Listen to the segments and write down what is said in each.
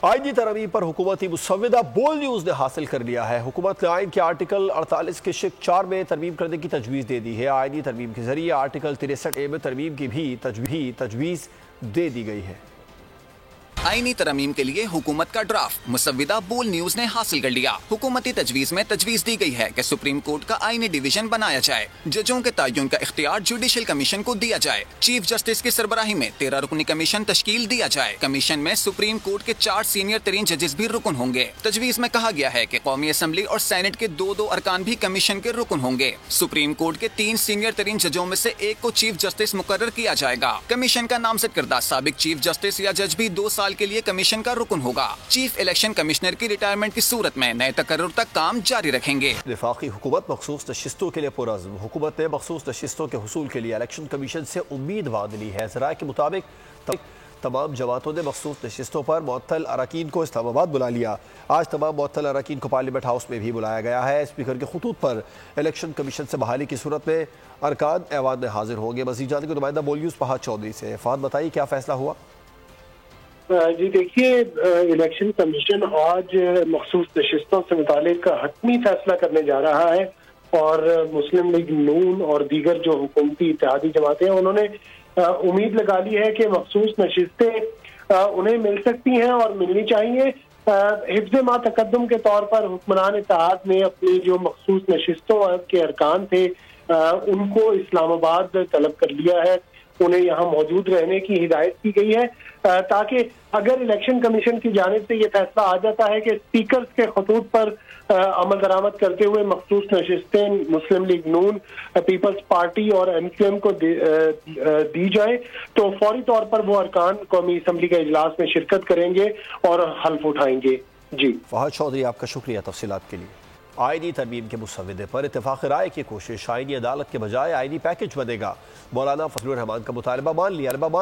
آئینی ترامیم پر حکومتی مسودہ بول نیوز نے حاصل کر لیا ہے۔ حکومت نے آئین کے آرٹیکل 48 کے شق 4 میں ترمیم کرنے کی تجویز دے دی ہے۔ آئینی ترمیم کے ذریعے آرٹیکل 63A میں ترمیم کی بھی تجویز دے دی گئی ہے۔ آئینی ترمیم کے لیے حکومت کا ڈرافٹ مسودہ بول نیوز نے حاصل کر لیا۔ حکومتی تجویز میں تجویز دی گئی ہے کہ سپریم کورٹ کا آئینی ڈویژن بنایا جائے، ججوں کے تعین کا اختیار جوڈیشل کمیشن کو دیا جائے، چیف جسٹس کی سربراہی میں 13 رکنی کمیشن تشکیل دیا جائے۔ کمیشن میں سپریم کورٹ کے 4 سینئر ترین ججز بھی رکن ہوں گے۔ تجویز میں کہا گیا ہے کہ قومی اسمبلی اور سینٹ کے 2 ارکان بھی کمیشن کے رکن ہوں گے۔ سپریم کورٹ کے 3 سینئر ترین ججوں میں سے ایک کو چیف جسٹس مقرر کیا جائے گا۔ کمیشن کا نامزد کردہ سابق چیف جسٹس یا جج بھی 2 سال کے لیے کمیشن کا رکن ہوگا۔ چیف الیکشن کمشنر کی ریٹائرمنٹ کی صورت میں نئے تقرر تک کام جاری رکھیں گے۔ وفاقی حکومت مخصوص نشستوں کے لیے پرعزم۔ حکومت نے مخصوص نشستوں کے حصول کے لیے الیکشن کمیشن سے امید باندھ لی ہے۔ ذرائع کے مطابق تمام جماعتوں نے مخصوص نشستوں پر معطل اراکین کو اسلام آباد بلا لیا۔ آج تمام معطل اراکین کو پارلیمنٹ ہاؤس میں بھی بلایا گیا ہے۔ اسپیکر کے خطوط پر الیکشن کمیشن سے بحالی کی صورت میں ارکان ایوان میں حاضر ہوں گے۔ مزید جاننے کو نمائندہ بول نیوز فہد چودھری سے۔ فہد بتائیے کیا فیصلہ ہوا؟ جی دیکھیے، الیکشن کمیشن آج مخصوص نشستوں سے متعلق حتمی فیصلہ کرنے جا رہا ہے، اور مسلم لیگ نون اور دیگر جو حکومتی اتحادی جماعتیں ہیں انہوں نے امید لگا لی ہے کہ مخصوص نشستیں انہیں مل سکتی ہیں اور ملنی چاہیے۔ حفظ ما تقدم کے طور پر حکمران اتحاد نے اپنی جو مخصوص نشستوں کے ارکان تھے ان کو اسلام آباد طلب کر لیا ہے، انہیں یہاں موجود رہنے کی ہدایت کی گئی ہے، تاکہ اگر الیکشن کمیشن کی جانب سے یہ فیصلہ آ جاتا ہے کہ اسپیکرز کے خطوط پر عمل درآمد کرتے ہوئے مخصوص نشستیں مسلم لیگ نون، پیپلز پارٹی اور MQM کو دی جائیں، تو فوری طور پر وہ ارکان قومی اسمبلی کے اجلاس میں شرکت کریں گے اور حلف اٹھائیں گے۔ جی فہد چودھری، آپ کا شکریہ تفصیلات کے لیے۔ آئینی ترمیم کے مسودے پر اتفاق رائے کی کوشش، آئینی عدالت کے بجائے آئینی پیکج بنے گا۔ مولانا فضل الرحمان کا مطالبہ مان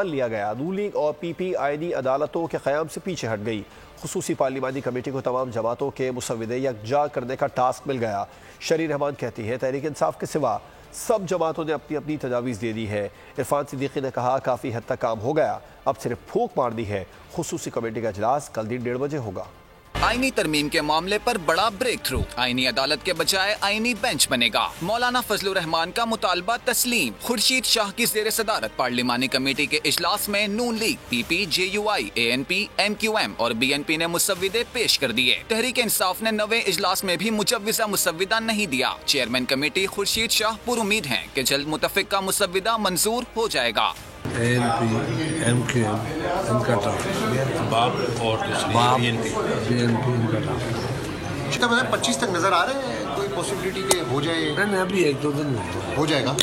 لیا گیا۔ نون لیگ اور PP آئینی عدالتوں کے قیام سے پیچھے ہٹ گئی۔ خصوصی پارلیمانی کمیٹی کو تمام جماعتوں کے مسودے یکجا کرنے کا ٹاسک مل گیا۔ شریر رحمان کہتی ہے تحریک انصاف کے سوا سب جماعتوں نے اپنی اپنی تجاویز دے دی ہے۔ عرفان صدیقی نے کہا کافی حد تک کام ہو گیا، اب صرف پھونک مار دی ہے۔ خصوصی کمیٹی کا اجلاس کل دن 1:30 بجے ہوگا۔ آئینی ترمیم کے معاملے پر بڑا بریک تھرو، آئینی عدالت کے بجائے آئینی بینچ بنے گا۔ مولانا فضل الرحمان کا مطالبہ تسلیم۔ خورشید شاہ کی زیر صدارت پارلیمانی کمیٹی کے اجلاس میں نون league, PP، JUI، ANP، MQM اور BNP نے مسودے پیش کر دیے۔ تحریک انصاف نے 9ویں اجلاس میں بھی مجوزہ مسودہ نہیں دیا۔ چیئرمین کمیٹی خورشید شاہ پر امید ہیں کہ جلد متفق کا مسودہ منظور ہو جائے گا۔ ANP، MQM ان کا ڈرافٹ، اور BNP ان کا ڈرافٹ 25 تک نظر آ رہے ہیں، کوئی پاسبلٹی کہ ہو جائے؟ نہیں، ابھی 1-2 دن میں ہو جائے گا۔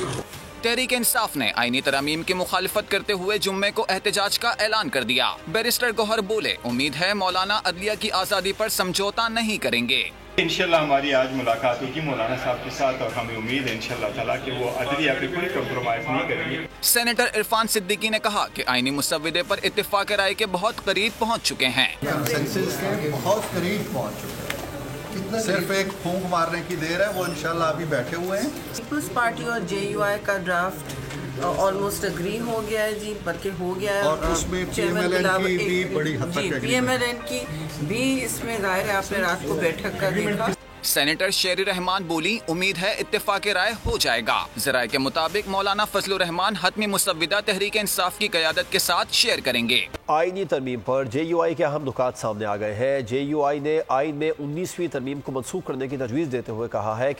تحریک انصاف نے آئینی ترامیم کی مخالفت کرتے ہوئے جمعے کو احتجاج کا اعلان کر دیا۔ بیرسٹر گوہر بولے، امید ہے مولانا عدلیہ کی آزادی پر سمجھوتا نہیں کریں گے۔ انشاءاللہ ہماری آج ملاقات ہوگی مولانا صاحب کے ساتھ، اور ہمیں امید ہے انشاءاللہ تعالیٰ کہ وہ عدلیہ پہ کوئی کمپرومائز نہیں کریں گے۔ سینیٹر عرفان صدیقی نے کہا کہ آئینی مسودے پر اتفاق رائے کے بہت قریب پہنچ چکے ہیں۔ کنسنسس کے بہت قریب پہنچ چکے ہیں، صرف ایک پھونک مارنے کی دیر ہے، وہ انشاءاللہ ابھی بیٹھے ہوئے ہیں۔ پیپلز پارٹی اور JUI کا ڈرافٹ آلموسٹ اگری ہو گیا ہے جی، بلکہ ہو گیا ہے، اور اس میں PMLN کی بھی بڑی حد تک PMLN کی بھی اس میں ظاہر ہے، آپ نے رات کو بیٹھک کا دیکھا۔ سینیٹر شیری رحمان بولی، امید ہے اتفاق رائے ہو جائے گا۔ ذرائع کے مطابق مولانا فضل الرحمان حتمی مسودہ تحریک انصاف کی قیادت کے ساتھ شیئر کریں گے۔ آئینی ترمیم پر JUI کے اہم نکات سامنے آ گئے ہیں۔ JUI نے آئین میں 19ویں ترمیم کو منسوخ کرنے کی تجویز دیتے ہوئے کہا ہے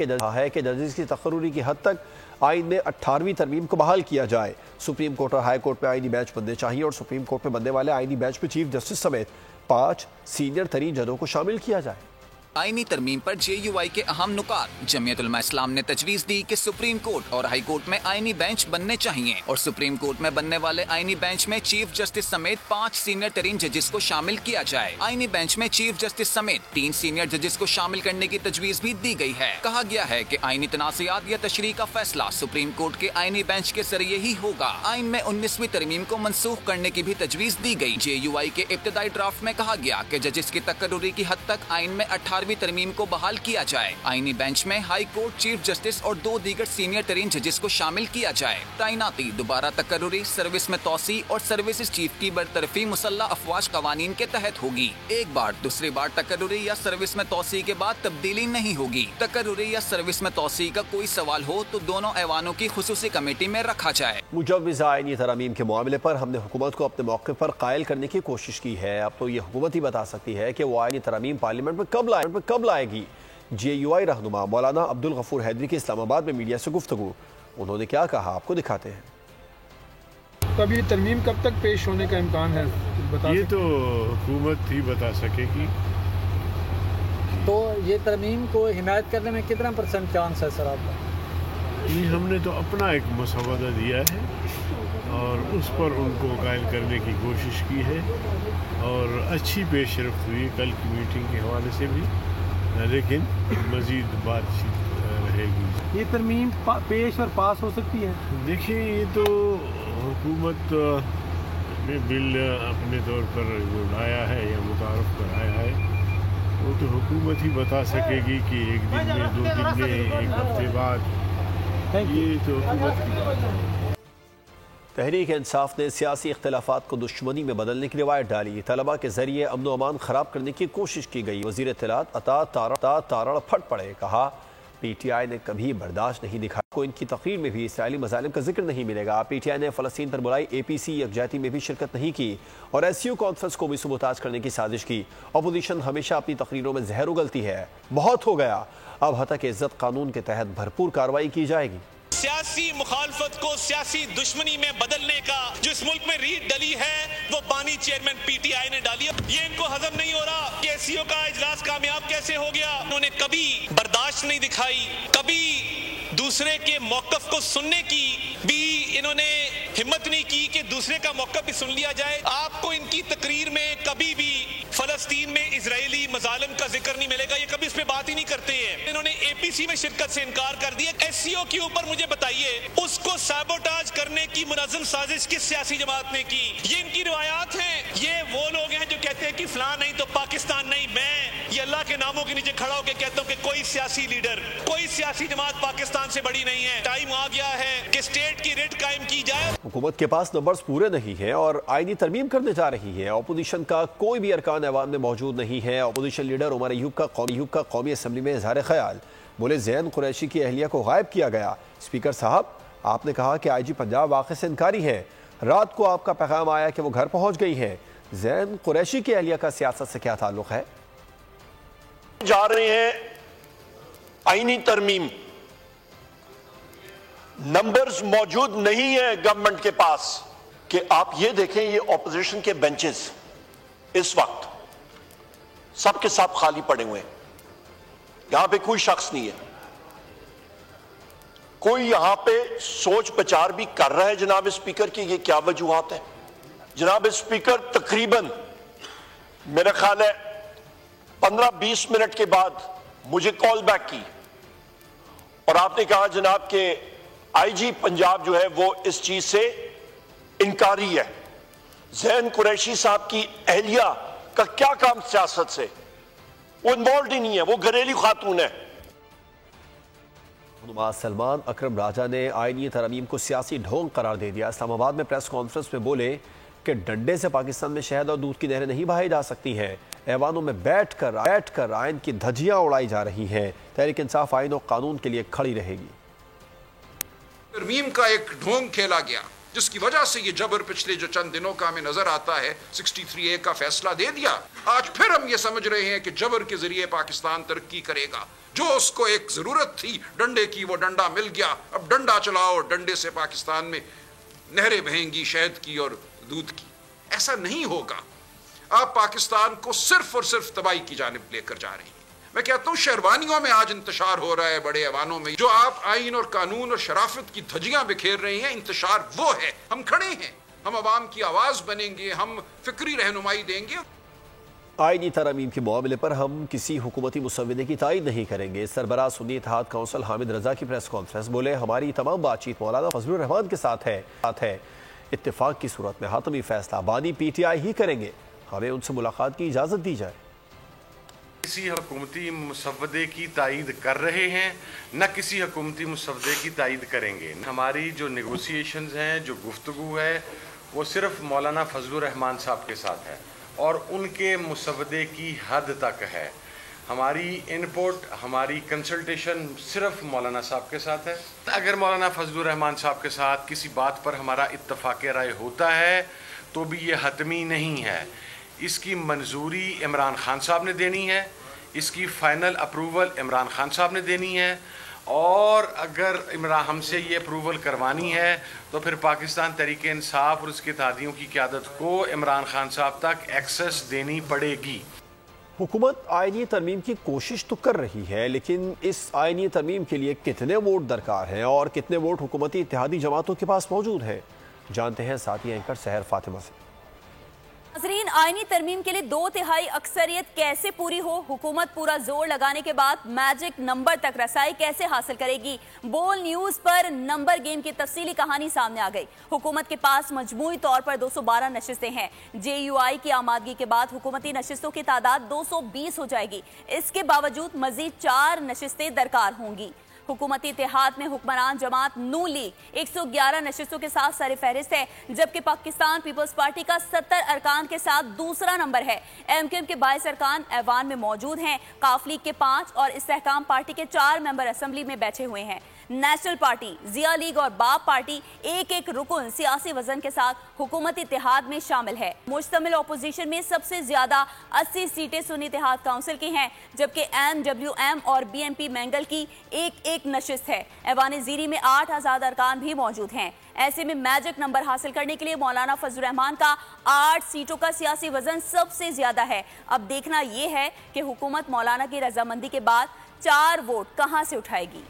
کہ ججز کی تقرری کی حد تک آئین میں 18ویں ترمیم کو بحال کیا جائے۔ سپریم کورٹ اور ہائی کورٹ میں آئینی بینچ بننے چاہیے، اور سپریم کورٹ میں بننے والے آئینی بینچ میں چیف جسٹس سمیت 5 سینئر ترین ججوں کو شامل کیا جائے۔ آئینی ترمیم پر JUI کے اہم نکات، جمعیت علماء اسلام نے تجویز دی کہ سپریم کورٹ اور ہائی کورٹ میں آئینی بینچ بننے چاہیے، اور سپریم کورٹ میں بننے والے آئینی بینچ میں چیف جسٹس سمیت 5 سینئر ترین ججز کو شامل کیا جائے۔ آئینی بینچ میں چیف جسٹس سمیت 3 سینئر ججز کو شامل کرنے کی تجویز بھی دی گئی ہے۔ کہا گیا ہے کہ آئینی تنازعات یا تشریح کا فیصلہ سپریم کورٹ کے آئینی بینچ کے ذریعے ہی ہوگا۔ آئین میں 19ویں ترمیم کو منسوخ کرنے کی بھی تجویز دی گئی۔ JUI کے ابتدائی ڈرافٹ میں کہا گیا کہ ججز کی تقرری کی حد تک آئین میں 18 18ਵੀं तरमीम को बहाल किया जाए। आईनी बेंच में हाई कोर्ट चीफ जस्टिस और 2 दीगर सीनियर तरीन जजेस को शामिल किया जाए। तैनाती दोबारा तकर्रुरी, सर्विस में तोसी और सर्विसेज चीफ की बरतरफी मुसल्लह अफवाज कवानीन के तहत होगी। एक बार दूसरी बार तकर्रुरी या सर्विस में तोसी के बाद तब्दीली नहीं होगी। तकर्रुरी या सर्विस में तोसी का कोई सवाल हो तो दोनों ऐवानों की खुसूसी कमेटी में रखा जाए। मुजव्विज़ आईनी तरमीम के मामले पर हमने हुकूमत को अपने मौके पर कायल करने की कोशिश की है। अब तो ये हुकूमत ही बता सकती है कि वो आईनी तरमीम पार्लियामेंट में कब लाएगी। JUI रहनुमा मौलाना अब्दुल गफूर हैदरी की इस्लामाबाद में मीडिया से गुफ्तगू, उन्होंने क्या कहा आपको दिखाते हैं। तब ये तरमीम कब तक पेश होने का इम्कान है ये तो हुकूमत ही बता सकेगी। तो ये तरमीम को हिमायत करने में कितना % चांस है सर आपका? ये हमने तो अपना एक मसवदा दिया है और उस पर उनको कायल करने की कोशिश की है और अच्छी पेशरफ्त हुई कल की मीटिंग के हवाले से भी, लेकिन मज़ीद बातचीत रहेगी। ये तरमीम पेश और पास हो सकती है? देखिए ये तो हुकूमत ने बिल अपने तौर पर जो लाया है या मुतारफ़ कराया है वो तो हुकूमत ही बता सकेगी कि 1 दिन में, 2 दिन में, 1 हफ्ते बाद, ये तो हुकूमत की बात है। तहरीक इंसाफ ने सियासी इख्तिलाफात को दुश्मनी में बदलने की रिवायत डाली। तलबा के जरिए अमन व अमान खराब करने की कोशिश की गई। वज़ीर इत्तलात अता तारड़ फट पड़े, कहा PTI ने कभी बर्दाश्त नहीं दिखाया। को इनकी तकरीर में भी इसराइली मज़ालिम का जिक्र नहीं मिलेगा। PTI ने फ़लस्तीन पर बुलाई APC यकजहती में भी शिरकत नहीं की और SCO कॉन्फ्रेंस को भी सबूताज करने की साजिश की। अपोजिशन हमेशा अपनी तकरीरों में जहर उगलती है। बहुत हो गया, अब हतक इज़्ज़त कानून के तहत भरपूर कार्रवाई की जाएगी। सियासी मुखालफत को सियासी दुश्मनी में बदलने का जो इस मुल्क में रीत डली है वो बानी चेयरमैन PTI ने डाली है। ये इनको हजम नहीं हो रहा कि SCO का इजलास कामयाब कैसे हो गया। उन्होंने कभी बर्दाश्त नहीं दिखाई, कभी दूसरे के मौकफ को सुनने की भी इन्होंने हिम्मत नहीं की कि दूसरे का मौकफ भी सुन लिया जाए। आपको इनकी तकरीर में कभी भी फलस्तीन में इजरायली मजालिम का जिक्र नहीं मिलेगा, ये कभी इस पे बात ही नहीं करते हैं। इन्होंने APC में शिरकत से इनकार कर दिया। SCO के ऊपर मुझे बताइए उसको सैबोटाज करने की मुनज़्ज़म साजिश किस सियासी जमात ने की? ये इनकी रिवायात हैं। ये वो लोग हैं जो कहते हैं कि फलां नहीं तो पाकिस्तान नहीं। मैं ये अल्लाह के नामों के नीचे खड़ा होकर कहता हूँ कि कोई सियासी लीडर, कोई सियासी जमात पाकिस्तान से बड़ी नहीं है। टाइम आ गया है कि स्टेट की रिट कायम की जाए। हुकूमत के पास नंबर्स पूरे नहीं है और आईनी तरमीम करने जा रही है। अपोजिशन का कोई भी अरकान ऐवान में मौजूद नहीं है। अपोजिशन लीडर उमर अयूब का कौमी असम्बली में इज़हार ख्याल, बोले ज़ैन कुरैशी की अहलिया को गायब किया गया। स्पीकर साहब, आपने कहा कि IG पंजाब वाक़े से इनकारी है। रात को आपका पैगाम आया कि वो घर पहुंच गई है। ज़ैन कुरैशी की अहलिया का सियासत से क्या ताल्लुक है? जा रहे हैं आईनी तरमीम, नंबर्स मौजूद नहीं है गवर्नमेंट के पास कि आप ये देखें, ये ऑपोजिशन के बेंचेस इस वक्त सबके सब खाली पड़े हुए हैं। यहां पे कोई शख्स नहीं है। कोई यहां पे सोच विचार भी कर रहा है जनाब स्पीकर की ये क्या वजूहात है? जनाब स्पीकर तकरीबन मेरा ख्याल है 15-20 मिनट के बाद मुझे कॉल बैक की और आपने कहा जनाब के IG पंजाब जो है वो इस चीज से इनकारी है। ज़ैन कुरैशी साहब की अहलिया का क्या काम सियासत से? वो इन्वॉल्व ही नहीं है, वो घरेलू खातून है। सलमान अकरम राजा ने आईनी तरमीम को सियासी ढोंग करार दे दिया। इस्लामाबाद में प्रेस कॉन्फ्रेंस में बोले कि डंडे से पाकिस्तान में शहद और दूध की नहरें नहीं बहाई जा सकती हैं। ऐवानों में बैठ कर आइन की धज्जियां उड़ाई जा रही हैं। तहरीक इंसाफ आइन और कानून के लिए खड़ी रहेगी। तरमीम का एक ढोंग खेला गया जिसकी वजह से ये जबर पिछले जो चंद दिनों का हमें नजर आता है 63A का फैसला दे दिया। आज फिर हम ये समझ रहे हैं कि जबर के जरिए पाकिस्तान तरक्की करेगा। जो उसको एक जरूरत थी डंडे की, वो डंडा मिल गया। अब डंडा चलाओ, डंडे से पाकिस्तान में नहरें बहेंगी शहद की और दूध की। ऐसा नहीं होगा। आप पाकिस्तान को सिर्फ और सिर्फ तबाही की जानिब लेकर जा रही हैं। मैं कहता हूँ शहरवानियों में आज इंतशार हो रहा है, बड़े ऐवानों में जो आप आइन और कानून और शराफत की धज्जियां बिखेर रहे हैं, इंतशार वो है। हम खड़े हैं, हम अवाम की आवाज बनेंगे, हम फिक्री रहनुमाई देंगे। आईनी तरमीम के मामले पर हम किसी हुकूमती मुसव्विदे की तायीद नहीं करेंगे। सरबराह सुन्नी इत्तेहाद काउंसिल हामिद रजा की प्रेस कॉन्फ्रेंस, बोले हमारी तमाम बातचीत मौलाना फजलुर रहमान के साथ है। इत्तेफाक की सूरत में हातमी फैसला बानी PTI ही करेंगे। हमें उनसे मुलाकात की इजाजत दी जाए। किसी हुकूमती मुसव्वदे की तायीद कर रहे हैं, न किसी हुकूमती मुसव्वदे की तायीद करेंगे। हमारी जो नेगोशिएशंस हैं, जो गुफ्तगू है, वो सिर्फ मौलाना फजलुर रहमान साहब के साथ है और उनके मुसव्वदे की हद तक है। हमारी इनपुट, हमारी कंसल्टेशन सिर्फ मौलाना साहब के साथ है। अगर मौलाना फजलुर रहमान साहब के साथ किसी बात पर हमारा इत्तफाक राय होता है तो भी ये हतमी नहीं है। इसकी मंजूरी इमरान खान साहब ने देनी है, इसकी फ़ाइनल अप्रूवल इमरान खान साहब ने देनी है, और अगर इमरान हमसे ये अप्रूवल करवानी है तो फिर पाकिस्तान तहरीक इंसाफ और उसके इत्तेहादियों की क़यादत को इमरान खान साहब तक एक्सेस देनी पड़ेगी। हुकूमत आईनी तरमीम की कोशिश तो कर रही है, लेकिन इस आईनी तरमीम के लिए कितने वोट दरकार हैं और कितने वोट हुकूमती इत्तेहादी जमातों के पास मौजूद हैं, जानते हैं साथी एंकर सहर फातिमा से। नाज़रीन, आईनी तरमीम के लिए 2/3 अक्सरियत कैसे पूरी हो, हुकूमत पूरा जोर लगाने के बाद मैजिक नंबर तक रसाई कैसे हासिल करेगी, बोल न्यूज पर नंबर गेम की तफसीली कहानी सामने आ गई। हुकूमत के पास मजमूई तौर पर 212 नशिस्तें हैं। JUI की आमादगी के बाद हुकूमती नशिस्तों की तादाद 220 हो जाएगी। इसके बावजूद मजीद 4 नशिस्तें दरकार होंगी। हुकूमती इत्तेहाद में हुक्मरान जमात नून लीग 111 नशिस्तों के साथ सर फहरिस्त है, जबकि पाकिस्तान पीपल्स पार्टी का 70 अरकान के साथ दूसरा नंबर है। MQM के 22 अरकान ऐवान में मौजूद हैं। काफ लीग के 5 और इस्तेहकाम पार्टी के 4 मेंबर असेंबली में बैठे हुए हैं। नेशनल पार्टी, जिया लीग और बाप पार्टी एक रुकन सियासी वजन के साथ हुकूमती इत्तेहाद में शामिल है। मुश्तमिल अपोजिशन में सबसे ज्यादा 80 सीटें सुन्नी इत्तेहाद काउंसिल की हैं, जबकि MWM और BNP मैंगल की एक नशिस्त है। ऐवान ज़ीरी में 8 आज़ाद अरकान भी मौजूद हैं। ऐसे में मैजिक नंबर हासिल करने के लिए मौलाना फजलुर रहमान का 8 सीटों का सियासी वजन सबसे ज्यादा है। अब देखना यह है कि हुकूमत मौलाना की रजामंदी के बाद 4 वोट कहां से उठाएगी।